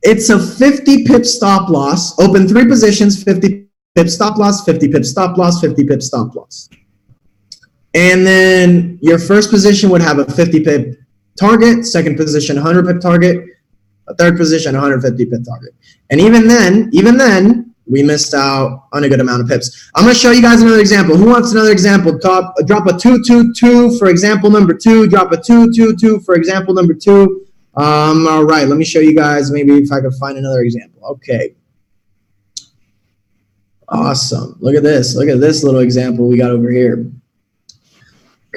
it's a 50 pip stop loss. Open 3 positions, 50 pip stop loss, 50 pip stop loss, 50 pip stop loss. And then your first position would have a 50 pip target, second position 100 pip target, a third position 150 pip target. And even then, we missed out on a good amount of pips. I'm going to show you guys another example. Who wants another example? Drop a 222 for example number 2. Drop a 222 for example number 2. All right, let me show you guys maybe if I can find another example. Okay. Awesome. Look at this. Look at this little example we got over here.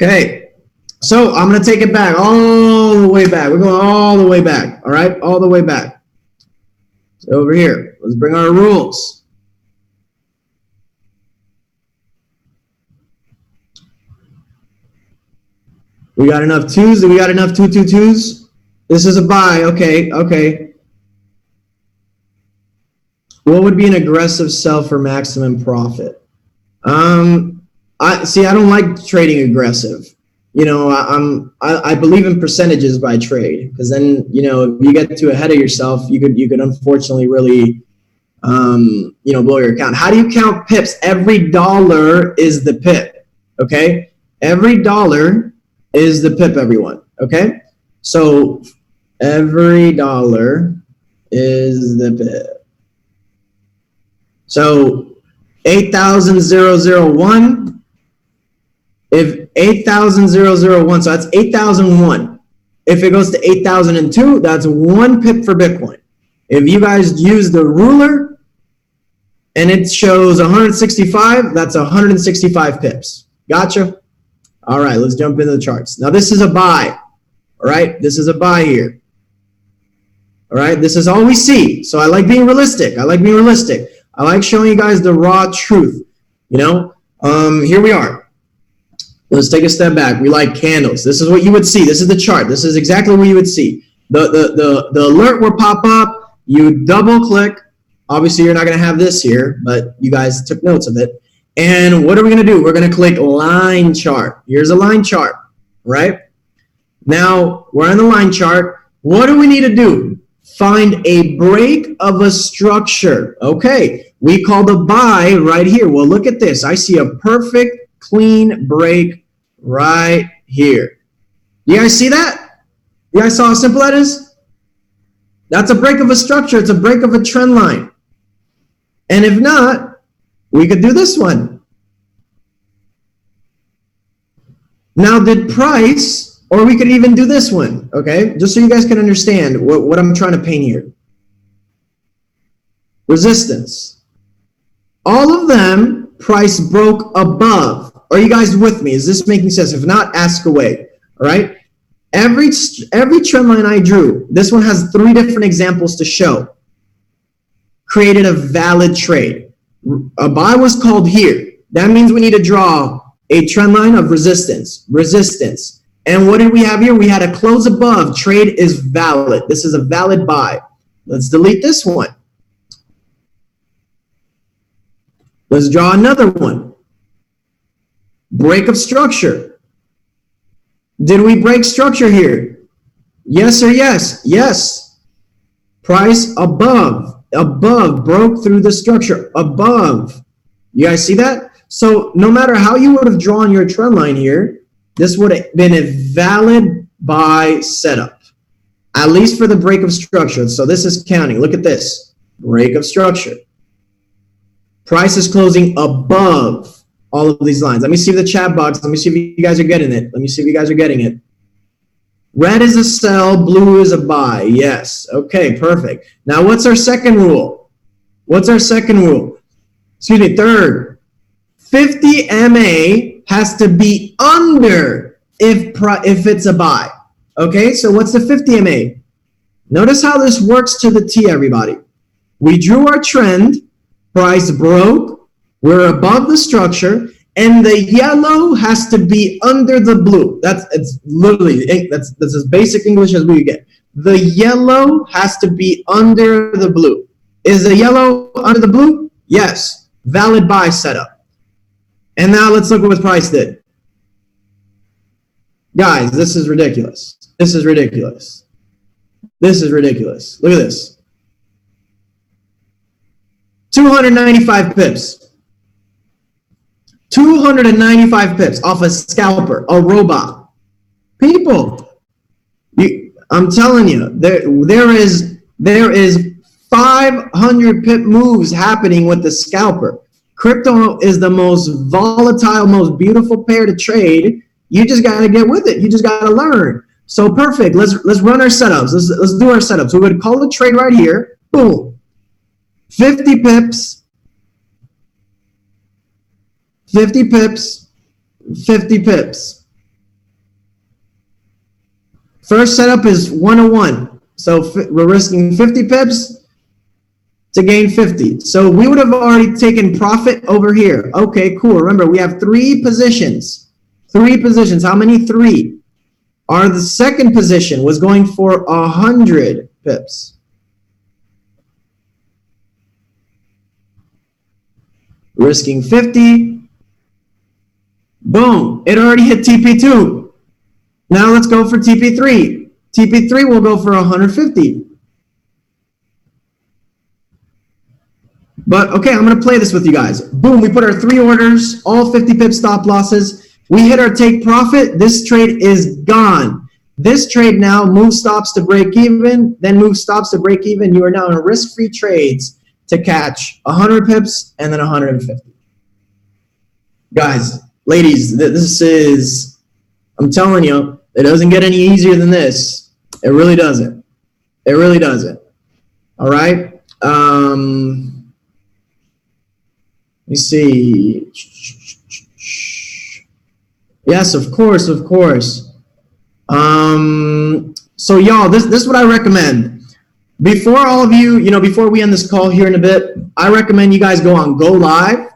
Okay. So I'm going to take it back, all the way back. We're going all the way back, all right? All the way back. So over here, let's bring our rules. We got enough 2s? Do we got enough 222s? This is a buy, okay. What would be an aggressive sell for maximum profit? I don't like trading aggressive. You know, I believe in percentages by trade, because then, you know, if you get to ahead of yourself, you could unfortunately really, blow your account. How do you count pips? Every dollar is the pip, okay? Every dollar is the pip, everyone, okay? So every dollar is the pip. So 8,001. If 8,001, so that's 8,001. If it goes to 8,002, that's 1 pip for Bitcoin. If you guys use the ruler and it shows 165, that's 165 pips. Gotcha? All right, let's jump into the charts. Now this is a buy, all right? This is a buy here. All right, this is all we see. So I like being realistic. I like showing you guys the raw truth, you know? Here we are. Let's take a step back. We like candles. This is what you would see. This is the chart. This is exactly what you would see. The alert will pop up. You double click. Obviously, you're not going to have this here, but you guys took notes of it. And what are we going to do? We're going to click line chart. Here's a line chart, right? Now, we're in the line chart. What do we need to do? Find a break of a structure. Okay, we call the buy right here. Well, look at this. I see a perfect clean break right here. You guys see that? You guys saw how simple that is? That's a break of a structure. It's a break of a trend line. And if not, we could do this one. Now, did price, or we could even do this one, okay? Just so you guys can understand what I'm trying to paint here. Resistance. All of them, price broke above. Are you guys with me? Is this making sense? If not, ask away, all right? Every trend line I drew, this one has 3 different examples to show. Created a valid trade. A buy was called here. That means we need to draw a trend line of resistance, resistance, And what did we have here? We had a close above. Trade is valid. This is a valid buy. Let's delete this one. Let's draw another one. Break of structure. Did we break structure here? Yes or yes? Yes. Price above. Above. Broke through the structure. Above. You guys see that? So no matter how you would have drawn your trend line here, this would have been a valid buy setup, at least for the break of structure. So this is counting. Look at this. Break of structure. Price is closing above all of these lines. Let me see the chat box. Let me see if you guys are getting it. Let me see if you guys are getting it. Red is a sell, blue is a buy. Yes. Okay, perfect. Now what's our second rule? What's our second rule? Excuse me, third. 50 MA has to be under if it's a buy. Okay, so what's the 50 MA? Notice how this works to the T, everybody. We drew our trend, price broke, we're above the structure, and the yellow has to be under the blue. It's literally, that's as basic English as we get. The yellow has to be under the blue. Is the yellow under the blue? Yes. Valid buy setup. And now let's look at what price did. Guys, this is ridiculous. This is ridiculous. This is ridiculous. Look at this. 295 pips. 295 pips off a scalper, a robot. People, I'm telling you, there is 500 pip moves happening with the scalper. Crypto is the most volatile, most beautiful pair to trade. You just got to get with it. You just got to learn. So perfect. Let's run our setups. Let's do our setups. We would call the trade right here. Boom. 50 pips. 50 pips. 50 pips. First setup is 101. So we're risking 50 pips to gain 50. So we would have already taken profit over here. Okay, cool. Remember, we have 3 positions. 3 positions. How many? 3. The second position was going for 100 pips. Risking 50. Boom. It already hit TP2. Now let's go for TP3. TP3 will go for 150. But okay, I'm going to play this with you guys. Boom, we put our 3 orders, all 50 pip stop losses. We hit our take profit. This trade is gone. This trade now moves stops to break even, then moves stops to break even. You are now in risk-free trades to catch 100 pips and then 150. Guys, ladies, this is, I'm telling you, it doesn't get any easier than this. It really doesn't. It really doesn't. All right. Let me see. Yes, of course, of course. So y'all, this is what I recommend. Before all of you, before we end this call here in a bit, I recommend you guys go on Go Live.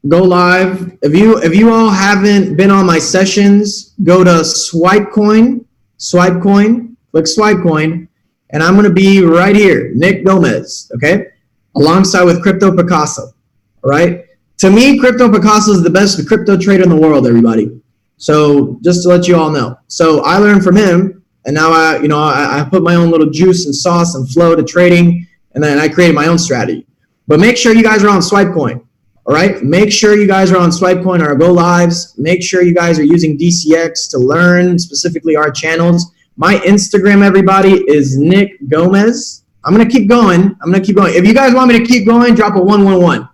Go Live. If you all haven't been on my sessions, go to Swipecoin, click Swipecoin, and I'm gonna be right here, Nick Gomez, okay? Alongside with Crypto Picasso, all right? To me, Crypto Picasso is the best crypto trader in the world, everybody. So just to let you all know. So I learned from him, and now I put my own little juice and sauce and flow to trading, and then I created my own strategy. But make sure you guys are on Swipecoin, all right? Make sure you guys are on Swipecoin or Go Lives. Make sure you guys are using DCX to learn specifically our channels. My Instagram, everybody, is Nick Gomez. I'm gonna keep going. If you guys want me to keep going, drop a 111.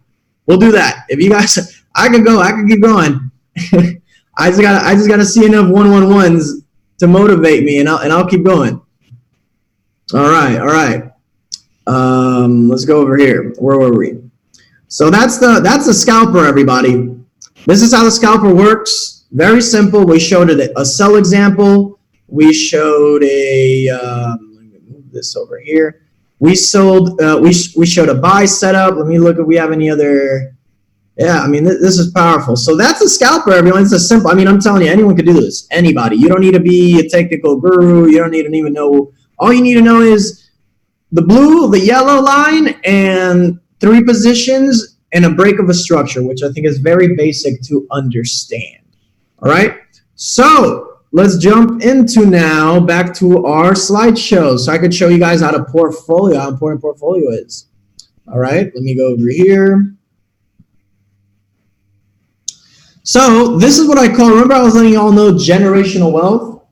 We'll do that. If you guys, I can keep going. I just gotta see enough 111s to motivate me, and I'll keep going. All right. Let's go over here. Where were we? So that's the scalper, everybody. This is how the scalper works. Very simple. We showed it a sell example. We showed let me move this over here. We showed a buy setup. Let me look if we have any other Yeah, I mean, this is powerful. So that's a scalper, everyone. It's a simple, I mean, I'm telling you, anyone could do this. Anybody. You don't need to be a technical guru. You don't need to even know. All you need to know is the blue, the yellow line, and 3 positions and a break of a structure, which I think is very basic to understand. All right. So let's jump into now back to our slideshow. So I could show you guys how important portfolio is. All right. Let me go over here. So this is what I call, remember I was letting you all know generational wealth?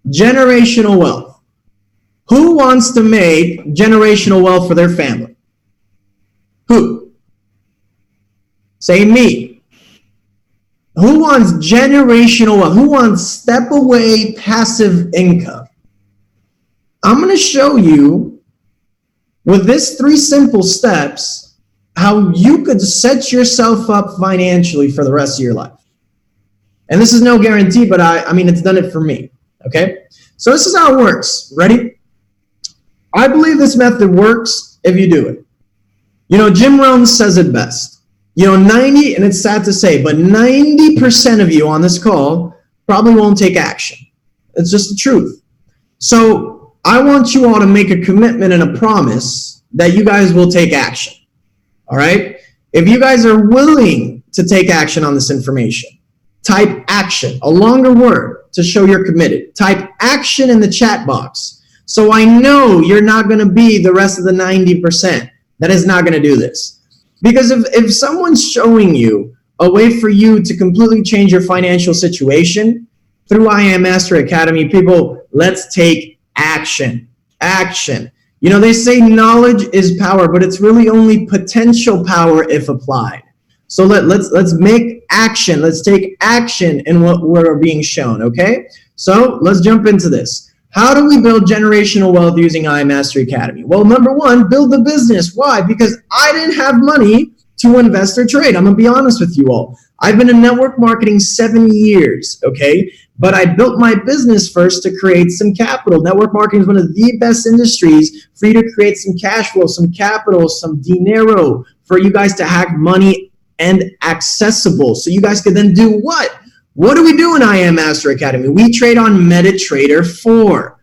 Generational wealth. Who wants to make generational wealth for their family? Who? Say me. Who wants generational wealth? Who wants step away passive income? I'm going to show you with this 3 simple steps how you could set yourself up financially for the rest of your life. And this is no guarantee, but I mean, it's done it for me. Okay. So this is how it works. Ready? I believe this method works if you do it. You know, Jim Rohn says it best. You know, 90, and it's sad to say, but 90% of you on this call probably won't take action. It's just the truth. So I want you all to make a commitment and a promise that you guys will take action. All right. If you guys are willing to take action on this information, type action, a longer word to show you're committed. Type action in the chat box. So I know you're not going to be the rest of the 90% that is not going to do this. Because if someone's showing you a way for you to completely change your financial situation through I Am Mastery Academy, people, let's take action. Action. You know, they say knowledge is power, but it's really only potential power if applied. So let's make action. Let's take action in what we're being shown, okay? So let's jump into this. How do we build generational wealth using I Am Mastery Academy? Well, number 1, build the business. Why? Because I didn't have money to invest or trade. I'm going to be honest with you all. I've been in network marketing 7 years, okay? But I built my business first to create some capital. Network marketing is one of the best industries for you to create some cash flow, some capital, some dinero, for you guys to have money and accessible. So you guys could then do what? What do we do in I Am Master Academy? We trade on MetaTrader 4.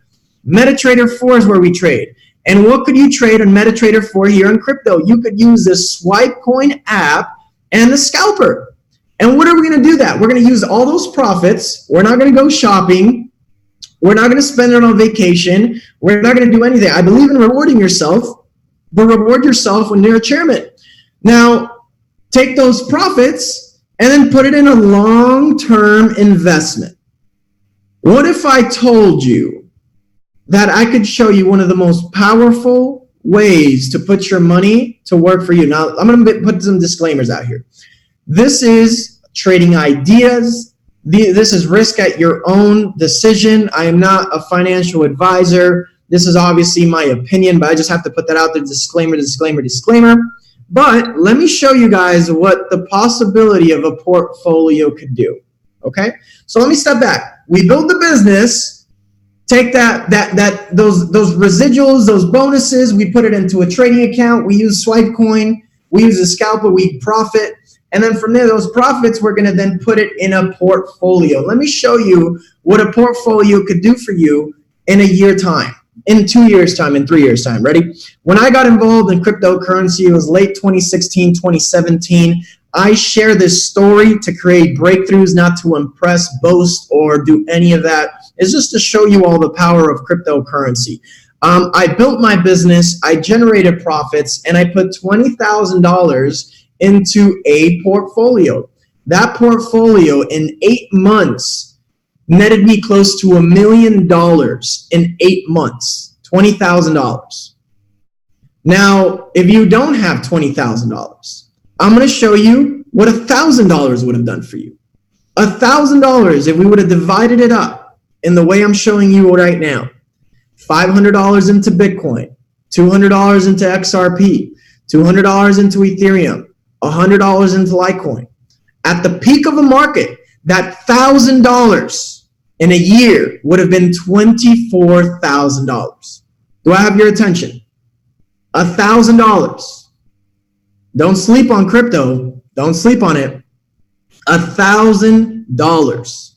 MetaTrader 4 is where we trade. And what could you trade on MetaTrader 4 here in crypto? You could use the Swipe Coin app and the scalper. And what are we going to do that? We're going to use all those profits. We're not going to go shopping. We're not going to spend it on vacation. We're not going to do anything. I believe in rewarding yourself, but reward yourself when you're a chairman. Now, take those profits and then put it in a long-term investment. What if I told you that I could show you one of the most powerful ways to put your money to work for you? Now, I'm going to put some disclaimers out here. This is trading ideas. This is risk at your own decision. I am not a financial advisor. This is obviously my opinion, but I just have to put that out there. Disclaimer, disclaimer, disclaimer. But let me show you guys what the possibility of a portfolio could do. Okay? So let me step back. We build the business, take those residuals, those bonuses, we put it into a trading account. We use Swipe Coin. We use a scalper. We profit. And then from there, those profits, we're going to then put it in a portfolio. Let me show you what a portfolio could do for you in a year time, in 2 years time, in 3 years time. Ready? When I got involved in cryptocurrency, it was late 2016, 2017. I share this story to create breakthroughs, not to impress, boast, or do any of that. It's just to show you all the power of cryptocurrency. I built my business, I generated profits, and I put $20,000 into a portfolio. That portfolio in 8 months netted me close to $1 million in 8 months, $20,000. Now, if you don't have $20,000, I'm going to show you what $1,000 would have done for you. $1,000, if we would have divided it up in the way I'm showing you right now, $500 into Bitcoin, $200 into XRP, $200 into Ethereum, $100 into Litecoin. At the peak of a market, that $1,000 in a year would have been $24,000. Do I have your attention? $1,000. Don't sleep on crypto. Don't sleep on it. $1,000.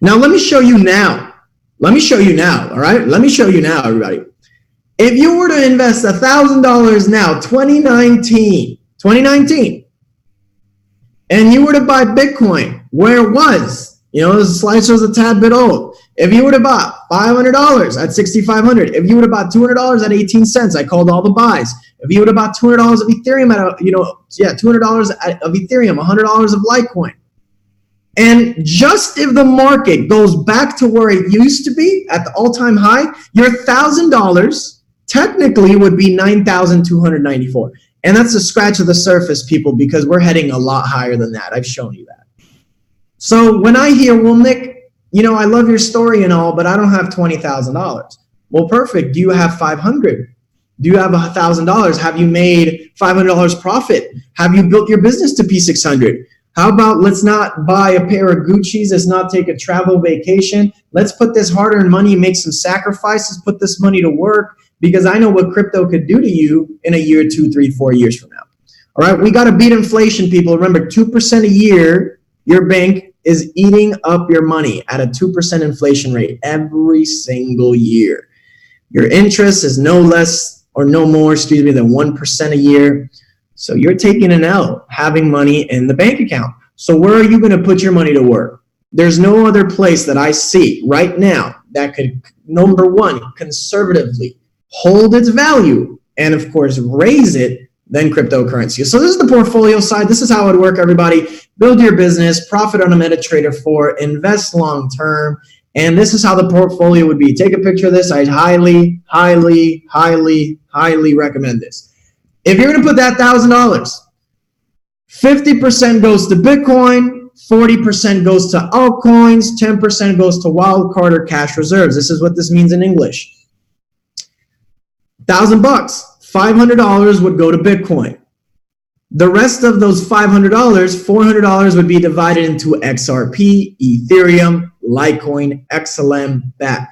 Now, let me show you now. All right? Let me show you now, everybody. If you were to invest $1,000 now, 2019, and you were to buy Bitcoin where it was, the slide show's a tad bit old. If you were to buy $500 at 6,500, if you would have bought $200 at 18 cents, I called all the buys. If you would have bought $200 of Ethereum at, $200 of Ethereum, $100 of Litecoin. And just if the market goes back to where it used to be at the all-time high, your $1,000 technically would be $9,294. And that's a scratch of the surface, people, because we're heading a lot higher than that. I've shown you that. So when I hear, well, Nick, I love your story and all, but I don't have $20,000. Well, perfect. Do you have $500? Do you have $1,000? Have you made $500 profit? Have you built your business to P600? How about let's not buy a pair of Gucci's, let's not take a travel vacation. Let's put this hard-earned money, make some sacrifices, put this money to work, because I know what crypto could do to you in a year, 2, 3, 4 years from now. All right, we got to beat inflation, people. Remember, 2% a year, your bank is eating up your money at a 2% inflation rate every single year. Your interest is no less or no more, than 1% a year. So you're taking an L having money in the bank account. So where are you going to put your money to work? There's no other place that I see right now that could, number one, conservatively hold its value and, of course, raise it than cryptocurrency. So this is the portfolio side. This is how it would work, everybody. Build your business, profit on a MetaTrader 4, invest long term. And this is how the portfolio would be. Take a picture of this. I highly, highly, highly, highly recommend this. If you're going to put that $1,000, 50% goes to Bitcoin, 40% goes to altcoins, 10% goes to wildcard or cash reserves. This is what this means in English. $1,000, $500 would go to Bitcoin. The rest of those $500, $400 would be divided into XRP, Ethereum, Litecoin, XLM, BAT.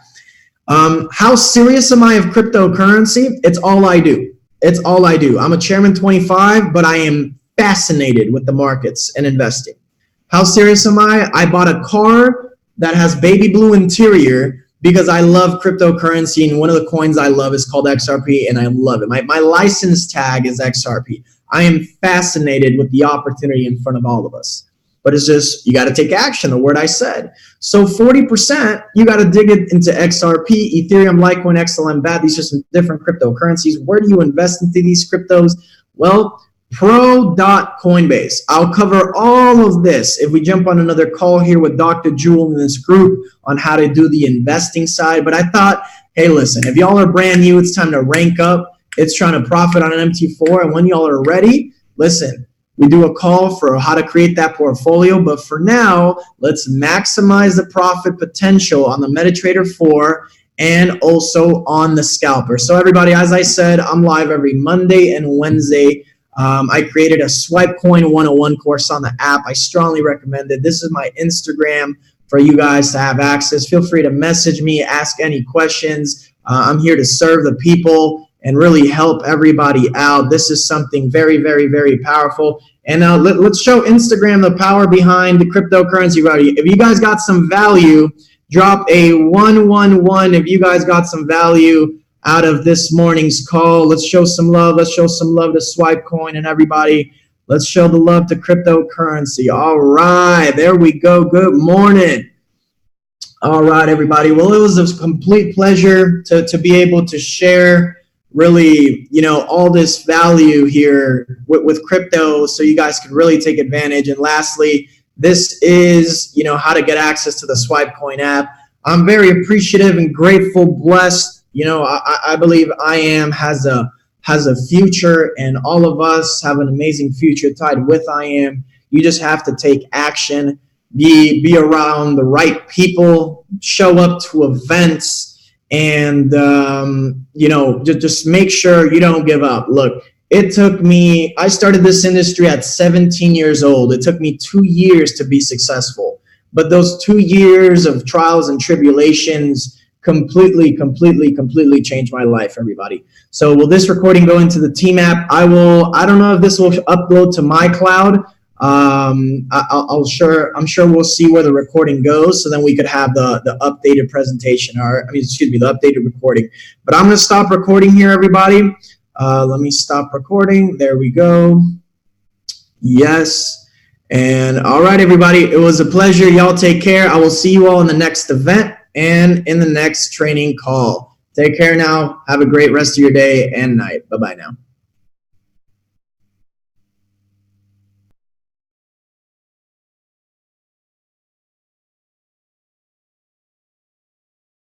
How serious am I of cryptocurrency? It's all I do. It's all I do. I'm a Chairman 25, but I am fascinated with the markets and investing. How serious am I? I bought a car that has baby blue interior because I love cryptocurrency, and one of the coins I love is called XRP, and I love it. My license tag is XRP. I am fascinated with the opportunity in front of all of us. But it's just, you got to take action, the word I said. So 40%, you got to dig it into XRP, Ethereum, Litecoin, XLM, BAT. These are some different cryptocurrencies. Where do you invest into these cryptos? Well, pro.coinbase. I'll cover all of this if we jump on another call here with Dr. Jewel in this group on how to do the investing side. But I thought, hey, listen, if y'all are brand new, it's time to rank up. It's trying to profit on an MT4. And when y'all are ready, listen, we do a call for how to create that portfolio. But for now, let's maximize the profit potential on the MetaTrader 4 and also on the scalper. So everybody, as I said, I'm live every Monday and Wednesday. I created a Swipe Coin 101 course on the app. I strongly recommend it. This is my Instagram for you guys to have access. Feel free to message me, ask any questions. I'm here to serve the people and really help everybody out. This is something very, very, very powerful. And now let's show Instagram the power behind the cryptocurrency value. If you guys got some value, drop a 111 if you guys got some value out of this morning's call. Let's show some love. Let's show some love to Swipe Coin and everybody. Let's show the love to cryptocurrency. All right, there we go. Good morning. All right, everybody. Well, it was a complete pleasure to be able to share really, all this value here with crypto so you guys can really take advantage. And lastly, this is, how to get access to the Swipe Coin app. I'm very appreciative and grateful, blessed. I believe IAM has a future, and all of us have an amazing future tied with IAM. You just have to take action, be around the right people, show up to events, and just make sure you don't give up. Look, I started this industry at 17 years old. It took me 2 years to be successful, but those 2 years of trials and tribulations completely changed my life, everybody. So will this recording go into the team app? I don't know if this will upload to my cloud, I'm sure we'll see where the recording goes, so then we could have the updated presentation, the updated recording. But I'm going to stop recording here, everybody. Let me stop recording. There we go. Yes. And all right, everybody, it was a pleasure. Y'all take care. I will see you all in the next event and in the next training call. Take care now. Have a great rest of your day and night. Bye-bye now.